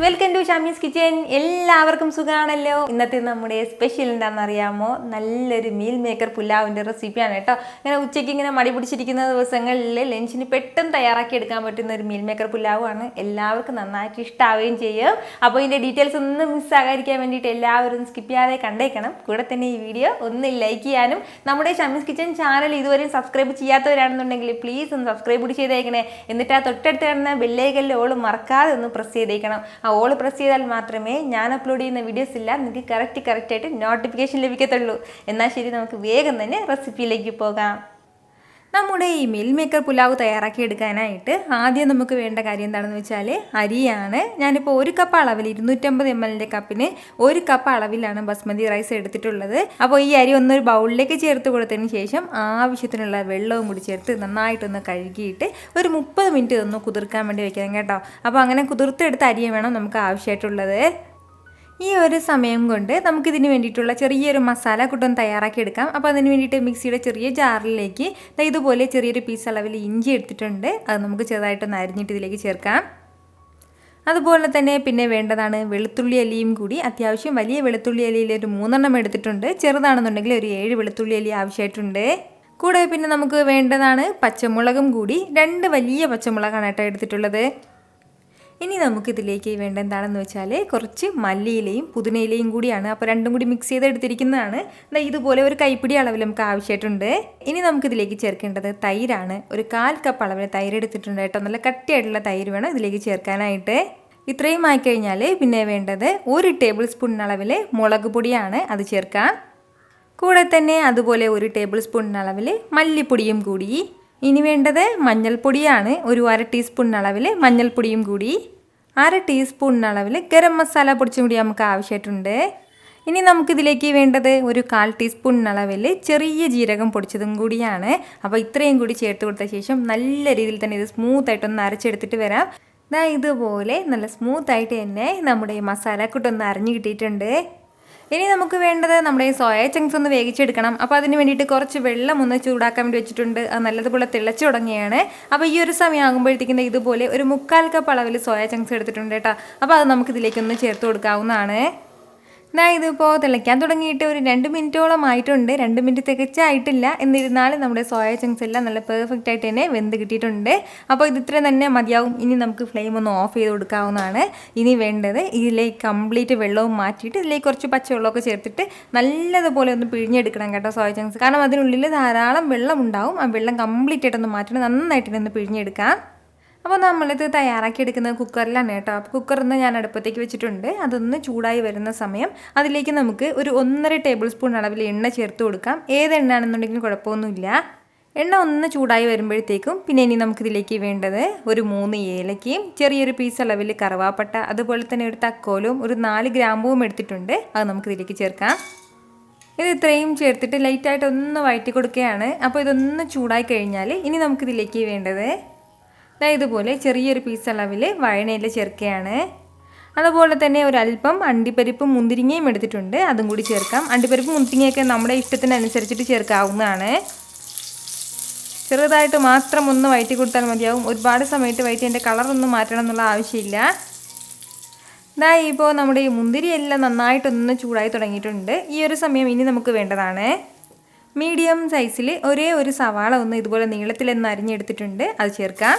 Welcome to Shamees kitchen. എല്ലാവർക്കും സുഖമാണല്ലോ. ഇന്നത്തെ നമ്മുടെ സ്പെഷ്യൽ എന്താണെന്ന് അറിയാമോ? നല്ലൊരു മീൽ മേക്കർ പുലാവിൻ്റെ റെസിപ്പിയാണ് കേട്ടോ. ഇങ്ങനെ ഉച്ചയ്ക്ക് ഇങ്ങനെ മടി പിടിച്ചിരിക്കുന്ന ദിവസങ്ങളിൽ ലഞ്ചിന് പെട്ടെന്ന് തയ്യാറാക്കി എടുക്കാൻ പറ്റുന്ന ഒരു മീൽ മേക്കർ പുലാവാണ്. എല്ലാവർക്കും നന്നായിട്ട് ഇഷ്ടമാവുകയും ചെയ്യും. അപ്പോൾ ഇതിൻ്റെ ഡീറ്റെയിൽസ് ഒന്നും മിസ്സാകാതിരിക്കാൻ വേണ്ടിയിട്ട് എല്ലാവരും സ്കിപ്പ് ചെയ്യാതെ കണ്ടേക്കണം. കൂടെ തന്നെ ഈ വീഡിയോ ഒന്ന് ലൈക്ക് ചെയ്യാനും നമ്മുടെ ഷമീസ് കിച്ചൻ ചാനൽ ഇതുവരെയും സബ്സ്ക്രൈബ് ചെയ്യാത്തവരാണെന്നുണ്ടെങ്കിൽ പ്ലീസ് ഒന്ന് സബ്സ്ക്രൈബ് കൂടി ചെയ്തേക്കണേ. എന്നിട്ട് ആ തൊട്ടടുത്ത് കാണുന്ന ബെല്ലൈക്കനിൽ ഓൾ മറക്കാതെ ഒന്ന് പ്രസ് ചെയ്തേക്കണം. ആ ഓൾ പ്രസ് ചെയ്താൽ മാത്രമേ ഞാൻ അപ്ലോഡ് ചെയ്യുന്ന വീഡിയോസ് എല്ലാം നിങ്ങൾക്ക് കറക്റ്റായിട്ട് നോട്ടിഫിക്കേഷൻ ലഭിക്കത്തുള്ളൂ. എന്നാൽ ശരി, നമുക്ക് വേഗം തന്നെ റെസിപ്പിയിലേക്ക് പോകാം. നമ്മുടെ ഈ മീൽ മേക്കർ പുലാവ് തയ്യാറാക്കി എടുക്കാനായിട്ട് ആദ്യം നമുക്ക് വേണ്ട കാര്യം എന്താണെന്ന് വെച്ചാൽ അരിയാണ്. ഞാനിപ്പോൾ 1 കപ്പ് അളവിൽ 250 ml കപ്പിന് 1 കപ്പ് അളവിലാണ് ബസ്മതി റൈസ് എടുത്തിട്ടുള്ളത്. അപ്പോൾ ഈ അരി ഒന്നൊരു ബൗളിലേക്ക് ചേർത്ത് കൊടുത്തതിന് ശേഷം ആവശ്യത്തിനുള്ള വെള്ളവും കൂടി ചേർത്ത് നന്നായിട്ടൊന്ന് കഴുകിയിട്ട് ഒരു 30 മിനിറ്റ് ഒന്ന് കുതിർക്കാൻ വേണ്ടി വെക്കണം കേട്ടോ. അപ്പോൾ അങ്ങനെ കുതിർത്തെടുത്ത അരിയെ വേണം നമുക്ക് ആവശ്യമായിട്ടുള്ളത്. ഈ ഒരു സമയം കൊണ്ട് നമുക്കിതിന് വേണ്ടിയിട്ടുള്ള ചെറിയൊരു മസാല കൂട്ടം തയ്യാറാക്കി എടുക്കാം. അപ്പോൾ അതിന് വേണ്ടിയിട്ട് മിക്സിയുടെ ചെറിയ ജാറിലേക്ക് ഇതുപോലെ ചെറിയൊരു പീസ് അളവിൽ ഇഞ്ചി എടുത്തിട്ടുണ്ട്. അത് നമുക്ക് ചെറുതായിട്ടൊന്ന് അരിഞ്ഞിട്ട് ഇതിലേക്ക് ചേർക്കാം. അതുപോലെ തന്നെ പിന്നെ വേണ്ടതാണ് വെളുത്തുള്ളി അലിയും കൂടി. അത്യാവശ്യം വലിയ വെളുത്തുള്ളി അലിയിൽ ഒരു 3 എണ്ണം എടുത്തിട്ടുണ്ട്. ചെറുതാണെന്നുണ്ടെങ്കിൽ ഒരു 7 വെളുത്തുള്ളി അലി ആവശ്യമായിട്ടുണ്ട്. കൂടെ പിന്നെ നമുക്ക് വേണ്ടതാണ് പച്ചമുളകും കൂടി. 2 വലിയ പച്ചമുളകാണ് കേട്ടോ എടുത്തിട്ടുള്ളത്. ഇനി നമുക്കിതിലേക്ക് വേണ്ട എന്താണെന്ന് വെച്ചാൽ കുറച്ച് മല്ലിയിലയും പുതിനയിലയും കൂടിയാണ്. അപ്പോൾ രണ്ടും കൂടി മിക്സ് ചെയ്ത് എടുത്തിരിക്കുന്നതാണ്. ഇതുപോലെ ഒരു കൈപ്പിടി അളവിൽ നമുക്ക് ആവശ്യമായിട്ടുണ്ട്. ഇനി നമുക്കിതിലേക്ക് ചേർക്കേണ്ടത് തൈരാണ്. ഒരു 1/4 കപ്പ് അളവിൽ തൈര് എടുത്തിട്ടുണ്ട് കേട്ടോ. നല്ല കട്ടിയായിട്ടുള്ള തൈര് വേണം ഇതിലേക്ക് ചേർക്കാനായിട്ട്. ഇത്രയും ആയിക്കഴിഞ്ഞാൽ പിന്നെ വേണ്ടത് 1 ടേബിൾ സ്പൂൺ അളവിൽ മുളക് പൊടിയാണ്. അത് ചേർക്കാം. കൂടെ തന്നെ അതുപോലെ 1 ടേബിൾ സ്പൂൺ അളവിൽ മല്ലിപ്പൊടിയും കൂടി. ഇനി വേണ്ടത് മഞ്ഞൾപ്പൊടിയാണ്. ഒരു 1/2 ടീസ്പൂൺ അളവിൽ മഞ്ഞൾപ്പൊടിയും കൂടി. 1/2 ടീസ്പൂൺ അളവിൽ ഗരം മസാല പൊടിച്ചും കൂടി നമുക്ക് ആവശ്യമായിട്ടുണ്ട്. ഇനി നമുക്കിതിലേക്ക് വേണ്ടത് ഒരു 1/4 ടീസ്പൂൺ അളവിൽ ചെറിയ ജീരകം പൊടിച്ചതും കൂടിയാണ്. അപ്പോൾ ഇത്രയും കൂടി ചേർത്ത് കൊടുത്ത ശേഷം നല്ല രീതിയിൽ തന്നെ ഇത് സ്മൂത്തായിട്ടൊന്ന് അരച്ചെടുത്തിട്ട് വരാം. ഇതുപോലെ നല്ല സ്മൂത്തായിട്ട് തന്നെ നമ്മുടെ മസാലക്കൂട്ടൊന്ന് അരഞ്ഞു കിട്ടിയിട്ടുണ്ട്. ഇനി നമുക്ക് വേണ്ടത് നമ്മുടെ സോയ ചങ്ക്സ് ഒന്ന് വേവിച്ചെടുക്കണം. അപ്പോൾ അതിന് വേണ്ടിയിട്ട് കുറച്ച് വെള്ളം ഒന്ന് ചൂടാക്കാൻ വേണ്ടി വെച്ചിട്ടുണ്ട്. അത് നല്ലതുപോലെ തിളച്ചു തുടങ്ങിയാണ്. അപ്പോൾ ഈ ഒരു സമയം ആകുമ്പോഴത്തേക്കും ഇതുപോലെ ഒരു 1/4 കപ്പ് അളവിൽ സോയ ചങ്ക്സ് എടുത്തിട്ടുണ്ട് കേട്ടോ. അപ്പോൾ അത് നമുക്കിതിലേക്കൊന്ന് ചേർത്ത് കൊടുക്കാവുന്നതാണ്. ഇതിപ്പോൾ തിളയ്ക്കാൻ തുടങ്ങിയിട്ട് ഒരു 2 മിനിറ്റോളം ആയിട്ടുണ്ട്. 2 മിനിറ്റ് തികച്ചായിട്ടില്ല. എന്നിരുന്നാലും നമ്മുടെ സോയ ചങ്ക്സ് എല്ലാം നല്ല പെർഫെക്റ്റ് ആയിട്ട് തന്നെ വെന്ത് കിട്ടിയിട്ടുണ്ട്. അപ്പോൾ ഇത് ഇത്ര തന്നെ മതിയാവും. ഇനി നമുക്ക് ഫ്ലെയിം ഒന്ന് ഓഫ് ചെയ്ത് കൊടുക്കാവുന്നതാണ്. ഇനി വേണ്ടത് ഇതിലേക്ക് കംപ്ലീറ്റ് വെള്ളവും മാറ്റിയിട്ട് ഇതിലേക്ക് കുറച്ച് പച്ചവെള്ളമൊക്കെ ചേർത്തിട്ട് നല്ലതുപോലെ ഒന്ന് പിഴിഞ്ഞെടുക്കണം കേട്ടോ സോയ ചങ്ക്സ്. കാരണം അതിനുള്ളിൽ ധാരാളം വെള്ളം ഉണ്ടാവും. ആ വെള്ളം കംപ്ലീറ്റ് ആയിട്ടൊന്ന് മാറ്റിയിട്ട് നന്നായിട്ട് ഒന്ന് പിഴിഞ്ഞെടുക്കാം. അപ്പോൾ നമ്മളിത് തയ്യാറാക്കി എടുക്കുന്നത് കുക്കറിലാണ് കേട്ടോ. അപ്പോൾ കുക്കറിന്ന് ഞാൻ അടുപ്പത്തേക്ക് വെച്ചിട്ടുണ്ട്. അതൊന്ന് ചൂടായി വരുന്ന സമയം അതിലേക്ക് നമുക്ക് ഒരു 1.5 ടേബിൾ സ്പൂൺ അളവിൽ എണ്ണ ചേർത്ത് കൊടുക്കാം. ഏത് എണ്ണയാണെന്നുണ്ടെങ്കിലും കുഴപ്പമൊന്നുമില്ല. എണ്ണ ഒന്ന് ചൂടായി വരുമ്പോഴത്തേക്കും പിന്നെ ഇനി നമുക്കിതിലേക്ക് വേണ്ടത് ഒരു 3 ഏലക്കയും ചെറിയൊരു പീസ് അളവിൽ കറുവാപ്പട്ട, അതുപോലെ തന്നെ ഒരു തക്കോലും ഒരു 4 ഗ്രാമ്പൂവും എടുത്തിട്ടുണ്ട്. അത് നമുക്കിതിലേക്ക് ചേർക്കാം. ഇത് ഇത്രയും ചേർത്തിട്ട് ലൈറ്റായിട്ട് ഒന്ന് വഴറ്റി കൊടുക്കുകയാണ്. അപ്പോൾ ഇതൊന്ന് ചൂടായി കഴിഞ്ഞാൽ ഇനി നമുക്കിതിലേക്ക് വേണ്ടത് ഇതുപോലെ ചെറിയൊരു പീസ് അളവിൽ വഴനയില ചേർക്കുകയാണ്. അതുപോലെ തന്നെ ഒരല്പം അണ്ടിപ്പരിപ്പും മുന്തിരിങ്ങയും എടുത്തിട്ടുണ്ട്. അതും കൂടി ചേർക്കാം. അണ്ടിപ്പരിപ്പും മുന്തിരിങ്ങയൊക്കെ നമ്മുടെ ഇഷ്ടത്തിനനുസരിച്ചിട്ട് ചേർക്കാവുന്നതാണ്. ചെറുതായിട്ട് മാത്രം ഒന്ന് വഴറ്റി കൊടുത്താൽ മതിയാവും. ഒരുപാട് സമയത്ത് വഴറ്റി അതിൻ്റെ കളറൊന്നും മാറ്റണം എന്നുള്ള ആവശ്യമില്ല. ഇപ്പോൾ നമ്മുടെ ഈ മുന്തിരിയെല്ലാം നന്നായിട്ടൊന്ന് ചൂടായി തുടങ്ങിയിട്ടുണ്ട്. ഈ ഒരു സമയം ഇനി നമുക്ക് വേണ്ടതാണ് മീഡിയം സൈസിൽ ഒരേ ഒരു സവാള ഒന്ന് ഇതുപോലെ നീളത്തിലൊന്ന് അരിഞ്ഞെടുത്തിട്ടുണ്ട്. അത് ചേർക്കാം.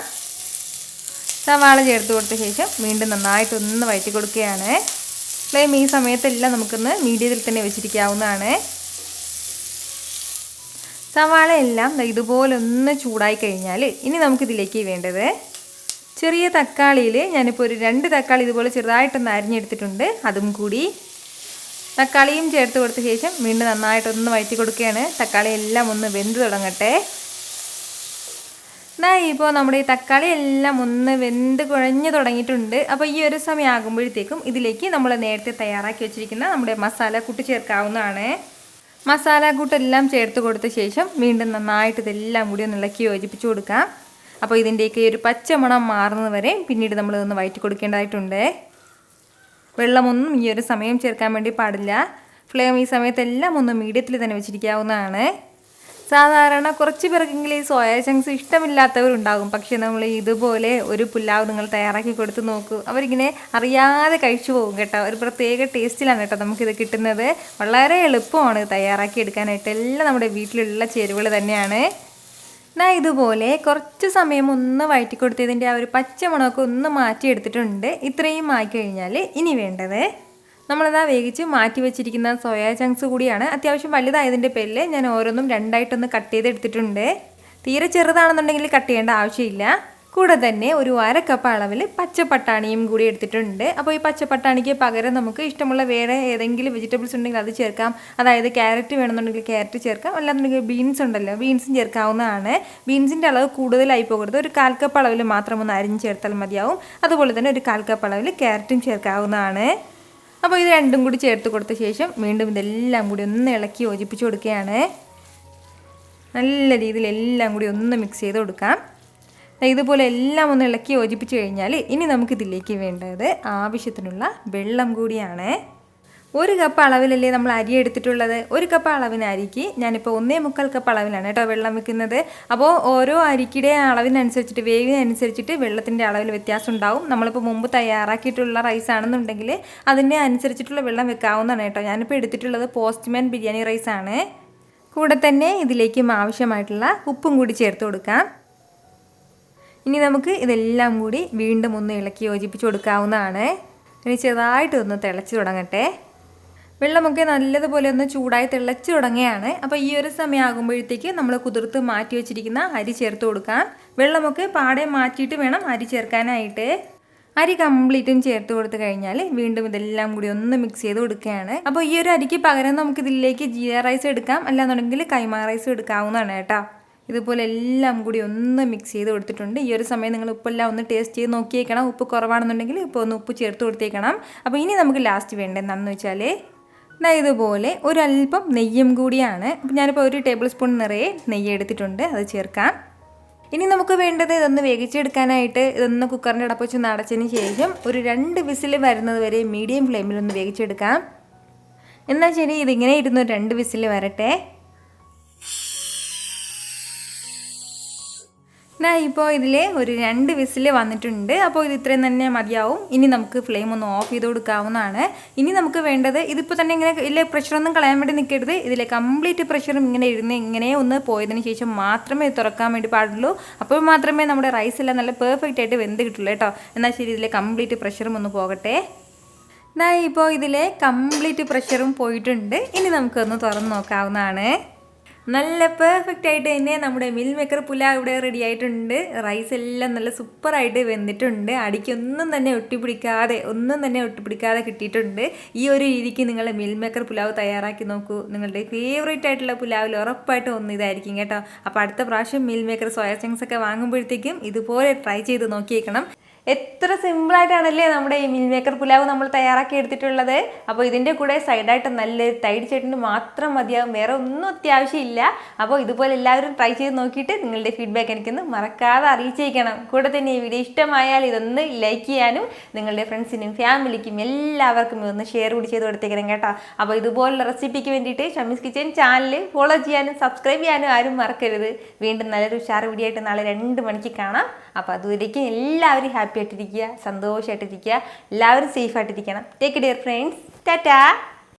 സവാള ചേർത്ത് കൊടുത്ത ശേഷം വീണ്ടും നന്നായിട്ടൊന്ന് വഴറ്റി കൊടുക്കുകയാണ്. ഫ്ലെയിം ഈ സമയത്തെല്ലാം നമുക്കൊന്ന് മീഡിയത്തിൽ തന്നെ വെച്ചിരിക്കാവുന്നതാണ്. സവാള എല്ലാം ഇതുപോലെ ഒന്ന് ചൂടായി കഴിഞ്ഞാൽ ഇനി നമുക്കിതിലേക്ക് വേണ്ടത് ചെറിയ തക്കാളിയിൽ ഞാനിപ്പോൾ ഒരു 2 തക്കാളി ഇതുപോലെ ചെറുതായിട്ടൊന്ന് അരിഞ്ഞെടുത്തിട്ടുണ്ട്. അതും കൂടി തക്കാളിയും ചേർത്ത് കൊടുത്ത ശേഷം വീണ്ടും നന്നായിട്ടൊന്ന് വഴറ്റി കൊടുക്കുകയാണ്. തക്കാളി എല്ലാം ഒന്ന് വെന്ത് തുടങ്ങട്ടെ. ഇപ്പോൾ നമ്മുടെ ഈ തക്കാളി എല്ലാം ഒന്ന് വെന്ത് കുഴഞ്ഞു തുടങ്ങിയിട്ടുണ്ട്. അപ്പോൾ ഈ ഒരു സമയം ആകുമ്പോഴത്തേക്കും ഇതിലേക്ക് നമ്മൾ നേരത്തെ തയ്യാറാക്കി വെച്ചിരിക്കുന്ന നമ്മുടെ മസാലക്കൂട്ട് ചേർക്കാവുന്നതാണ്. മസാലക്കൂട്ടെല്ലാം ചേർത്ത് കൊടുത്ത ശേഷം വീണ്ടും നന്നായിട്ട് ഇതെല്ലാം കൂടി ഒന്ന് ഇളക്കി യോജിപ്പിച്ച് കൊടുക്കാം. അപ്പോൾ ഇതിൻ്റെയൊക്കെ ഒരു പച്ചമണം മാറുന്നത് വരെ പിന്നീട് നമ്മളിതൊന്ന് വഴറ്റി കൊടുക്കേണ്ടതായിട്ടുണ്ട്. വെള്ളമൊന്നും ഈ ഒരു സമയം ചേർക്കാൻ വേണ്ടി പാടില്ല. ഫ്ലെയിം ഈ സമയത്തെല്ലാം ഒന്ന് മീഡിയത്തിൽ തന്നെ വെച്ചിരിക്കാവുന്നതാണ്. സാധാരണ കുറച്ച് പേർക്കെങ്കിലും ഈ സോയ ചങ്ക്സ് ഇഷ്ടമില്ലാത്തവരുണ്ടാകും. പക്ഷെ നമ്മൾ ഇതുപോലെ ഒരു പുലാവ് നിങ്ങൾ തയ്യാറാക്കി കൊടുത്ത് നോക്കൂ, അവരിങ്ങനെ അറിയാതെ കഴിച്ചു പോകും കേട്ടോ. ഒരു പ്രത്യേക ടേസ്റ്റിലാണ് കേട്ടോ നമുക്കിത് കിട്ടുന്നത്. വളരെ എളുപ്പമാണ് തയ്യാറാക്കി എടുക്കാനായിട്ട്. എല്ലാം നമ്മുടെ വീട്ടിലുള്ള ചേരുവകൾ തന്നെയാണ്. ഞാൻ ഇതുപോലെ കുറച്ച് സമയം ഒന്ന് വഴറ്റി കൊടുത്തതിൻ്റെ ആ ഒരു പച്ചമണമൊക്കെ ഒന്ന് മാറ്റിയെടുത്തിട്ടുണ്ട്. ഇത്രയും ആയിക്കഴിഞ്ഞാൽ ഇനി വേണ്ടത് നമ്മളിതാ വേവിച്ച് മാറ്റി വെച്ചിരിക്കുന്ന സോയ ചങ്ക്സ് കൂടിയാണ്. അത്യാവശ്യം വലുതായതിൻ്റെ പേരിൽ ഞാൻ ഓരോന്നും രണ്ടായിട്ടൊന്ന് കട്ട് ചെയ്തെടുത്തിട്ടുണ്ട്. തീരെ ചെറുതാണെന്നുണ്ടെങ്കിൽ കട്ട് ചെയ്യേണ്ട ആവശ്യമില്ല. കൂടെ തന്നെ ഒരു 1/2 കപ്പ് അളവിൽ പച്ചപ്പട്ടാണിയും കൂടി എടുത്തിട്ടുണ്ട്. അപ്പോൾ ഈ പച്ചപ്പട്ടാണിക്ക് പകരം നമുക്ക് ഇഷ്ടമുള്ള വേറെ ഏതെങ്കിലും വെജിറ്റബിൾസ് ഉണ്ടെങ്കിൽ അത് ചേർക്കാം. അതായത് ക്യാരറ്റ് വേണമെന്നുണ്ടെങ്കിൽ ക്യാരറ്റ് ചേർക്കാം, അല്ലാന്നുണ്ടെങ്കിൽ ബീൻസ് ഉണ്ടല്ലോ ബീൻസും ചേർക്കാവുന്നതാണ്. ബീൻസിൻ്റെ അളവ് കൂടുതലായി പോകരുത്. ഒരു 1/4 കപ്പ് അളവിൽ മാത്രം ഒന്ന് അരിഞ്ഞ് ചേർത്താൽ മതിയാവും. അതുപോലെ തന്നെ ഒരു 1/4 കപ്പ് അളവിൽ ക്യാരറ്റും ചേർക്കാവുന്നതാണ്. അപ്പോൾ ഇത് രണ്ടും കൂടി ചേർത്ത് കൊടുത്ത ശേഷം വീണ്ടും ഇതെല്ലാം കൂടി ഒന്ന് ഇളക്കി യോജിപ്പിച്ച് കൊടുക്കുകയാണ്. നല്ല രീതിയിൽ എല്ലാം കൂടി ഒന്ന് മിക്സ് ചെയ്ത് കൊടുക്കാം. ഇതുപോലെ എല്ലാം ഒന്ന് ഇളക്കി യോജിപ്പിച്ച് കഴിഞ്ഞാൽ ഇനി നമുക്കിതിലേക്ക് വേണ്ടത് ആവശ്യത്തിനുള്ള വെള്ളം കൂടിയാണ്. 1 കപ്പ് അളവിലല്ലേ നമ്മൾ അരി എടുത്തിട്ടുള്ളത്. 1 കപ്പ് അളവിന് അരിക്ക് ഞാനിപ്പോൾ 1.25 കപ്പ് അളവിലാണ് കേട്ടോ വെള്ളം വെക്കുന്നത്. അപ്പോൾ ഓരോ അരിക്കിടെ അളവിനനുസരിച്ചിട്ട് വേവിനനുസരിച്ചിട്ട് വെള്ളത്തിൻ്റെ അളവിൽ വ്യത്യാസം ഉണ്ടാവും. നമ്മളിപ്പോൾ മുമ്പ് തയ്യാറാക്കിയിട്ടുള്ള റൈസ് ആണെന്നുണ്ടെങ്കിൽ അതിൻ്റെ അനുസരിച്ചിട്ടുള്ള വെള്ളം വെക്കാവുന്നതാണ് കേട്ടോ. ഞാനിപ്പോൾ എടുത്തിട്ടുള്ളത് പോസ്റ്റ്മാൻ ബിരിയാണി റൈസാണ്. കൂടെ തന്നെ ഇതിലേക്കും ആവശ്യമായിട്ടുള്ള ഉപ്പും കൂടി ചേർത്ത് കൊടുക്കാം. ഇനി നമുക്ക് ഇതെല്ലാം കൂടി വീണ്ടും ഒന്ന് ഇളക്കി യോജിപ്പിച്ച് കൊടുക്കാവുന്നതാണ്. ഇനി ചെറുതായിട്ട് ഒന്ന് തിളച്ച് തുടങ്ങട്ടെ. വെള്ളമൊക്കെ നല്ലതുപോലെ ഒന്ന് ചൂടായി തിളച്ച് തുടങ്ങുകയാണ്. അപ്പോൾ ഈ ഒരു സമയമാകുമ്പോഴത്തേക്ക് നമ്മൾ കുതിർത്ത് മാറ്റി വെച്ചിരിക്കുന്ന അരി ചേർത്ത് കൊടുക്കാം. വെള്ളമൊക്കെ പാടെ മാറ്റിയിട്ട് വേണം അരി ചേർക്കാനായിട്ട്. അരി കംപ്ലീറ്റും ചേർത്ത് കൊടുത്തു കഴിഞ്ഞാൽ വീണ്ടും ഇതെല്ലാം കൂടി ഒന്ന് മിക്സ് ചെയ്ത് കൊടുക്കുകയാണ്. അപ്പോൾ ഈ ഒരു അരിക്ക് പകരം നമുക്കിതിലേക്ക് ജീര റൈസ് എടുക്കാം, അല്ലാന്നുണ്ടെങ്കിൽ കൈമ റൈസ് എടുക്കാവുന്നതാണ് കേട്ടോ. ഇതുപോലെ എല്ലാം കൂടി ഒന്ന് മിക്സ് ചെയ്ത് കൊടുത്തിട്ടുണ്ട്. ഈ ഒരു സമയം നിങ്ങൾ ഉപ്പെല്ലാം ഒന്ന് ടേസ്റ്റ് ചെയ്ത് നോക്കിയേക്കണം. ഉപ്പ് കുറവാണെന്നുണ്ടെങ്കിൽ ഇപ്പോൾ ഒന്ന് ഉപ്പ് ചേർത്ത് കൊടുത്തേക്കണം. അപ്പോൾ ഇനി നമുക്ക് ലാസ്റ്റ് വേണ്ടത് എന്താണെന്ന് വെച്ചാൽ ഇതുപോലെ ഒരല്പം നെയ്യും കൂടിയാണ്. അപ്പോൾ ഞാനിപ്പോൾ 1 ടേബിൾ സ്പൂൺ നിറയെ നെയ്യ് എടുത്തിട്ടുണ്ട്, അത് ചേർക്കാം. ഇനി നമുക്ക് വേണ്ടത് ഇതൊന്ന് വേവിച്ചെടുക്കാനായിട്ട് ഇതൊന്ന് കുക്കറിൻ്റെ അടപ്പ് വെച്ച് അടച്ചതിന് ശേഷം ഒരു 2 വിസിൽ വരുന്നത് വരെ മീഡിയം ഫ്ലെയിമിൽ ഒന്ന് വേവിച്ചെടുക്കാം. എന്നാൽ ശരി, ഇതിങ്ങനെ ഇരുന്ന് 2 വിസിൽ വരട്ടെ. ഇപ്പോൾ ഇതിൽ ഒരു 2 വിസിൽ വന്നിട്ടുണ്ട്. അപ്പോൾ ഇത് ഇത്രയും തന്നെ മതിയാവും. ഇനി നമുക്ക് ഫ്ലെയിം ഒന്ന് ഓഫ് ചെയ്ത് കൊടുക്കാവുന്നതാണ്. ഇനി നമുക്ക് വേണ്ടത് ഇതിപ്പോൾ തന്നെ ഇങ്ങനെ ഇതിലെ പ്രഷറൊന്നും കളയാൻ വേണ്ടി നിൽക്കരുത്. ഇതിലെ കംപ്ലീറ്റ് പ്രഷറും ഇങ്ങനെ ഒന്ന് പോയതിന് ശേഷം മാത്രമേ ഇത് തുറക്കാൻ വേണ്ടി പാടുള്ളൂ. അപ്പോൾ മാത്രമേ നമ്മുടെ റൈസ് എല്ലാം നല്ല പെർഫെക്റ്റ് ആയിട്ട് വെന്ത് കിട്ടുള്ളൂ കേട്ടോ. എന്നാൽ ശരി, ഇതിലെ കംപ്ലീറ്റ് പ്രഷറും ഒന്ന് പോകട്ടെ. ഇപ്പോൾ ഇതിലെ കംപ്ലീറ്റ് പ്രഷറും പോയിട്ടുണ്ട്. ഇനി നമുക്കൊന്ന് തുറന്ന് നോക്കാവുന്നതാണ്. നല്ല പെർഫെക്റ്റ് ആയിട്ട് തന്നെ നമ്മുടെ മീൽ മേക്കർ പുലാവ് ഇവിടെ റെഡി ആയിട്ടുണ്ട്. റൈസ് എല്ലാം നല്ല സൂപ്പറായിട്ട് വെന്തിട്ടുണ്ട്. അടിക്കൊന്നും തന്നെ ഒട്ടിപ്പിടിക്കാതെ കിട്ടിയിട്ടുണ്ട്. ഈ ഒരു രീതിക്ക് നിങ്ങൾ മീൽ മേക്കർ പുലാവ് തയ്യാറാക്കി നോക്കൂ. നിങ്ങളുടെ ഫേവറേറ്റ് ആയിട്ടുള്ള പുലാവിൽ ഉറപ്പായിട്ടും ഒന്ന് ഇതായിരിക്കും കേട്ടോ. അപ്പോൾ അടുത്ത പ്രാവശ്യം മീൽ മേക്കർ സോയ ചങ്ക്സ് ഒക്കെ വാങ്ങുമ്പോഴത്തേക്കും ഇതുപോലെ ട്രൈ ചെയ്ത് നോക്കിയേക്കണം. എത്ര സിമ്പിളായിട്ടാണല്ലേ നമ്മുടെ ഈ മീൽ മേക്കർ പുലാവ് നമ്മൾ തയ്യാറാക്കി എടുത്തിട്ടുള്ളത്. അപ്പോൾ ഇതിൻ്റെ കൂടെ സൈഡായിട്ട് നല്ലൊരു തൈര് ചട്നി മാത്രം മതിയാവും, വേറെ ഒന്നും അത്യാവശ്യമില്ല. അപ്പോൾ ഇതുപോലെ എല്ലാവരും ട്രൈ ചെയ്ത് നോക്കിയിട്ട് നിങ്ങളുടെ ഫീഡ്ബാക്ക് എനിക്കൊന്ന് മറക്കാതെ അറിയിച്ചേക്കണം. കൂടെ തന്നെ ഈ വീഡിയോ ഇഷ്ടമായാൽ ഇതൊന്ന് ലൈക്ക് ചെയ്യാനും നിങ്ങളുടെ ഫ്രണ്ട്സിനും ഫാമിലിക്കും എല്ലാവർക്കും ഇതൊന്ന് ഷെയർ കൂടി ചെയ്ത് കൊടുത്തേക്കണം കേട്ടോ. അപ്പോൾ ഇതുപോലുള്ള റെസിപ്പിക്ക് വേണ്ടിയിട്ട് ഷമീസ് കിച്ചൻ ചാനൽ ഫോളോ ചെയ്യാനും സബ്സ്ക്രൈബ് ചെയ്യാനും ആരും മറക്കരുത്. വീണ്ടും നല്ലൊരു ഉഷാർ വീഡിയോ ആയിട്ട് നാളെ 2 മണിക്ക് കാണാം. അപ്പോൾ അതുവരേക്കും എല്ലാവരും ഹാപ്പി ആയിട്ടിരിക്കുക, സന്തോഷമായിട്ടിരിക്കുക, എല്ലാവരും സേഫ് ആയിട്ടിരിക്കണം. Take care friends. ടാറ്റാ.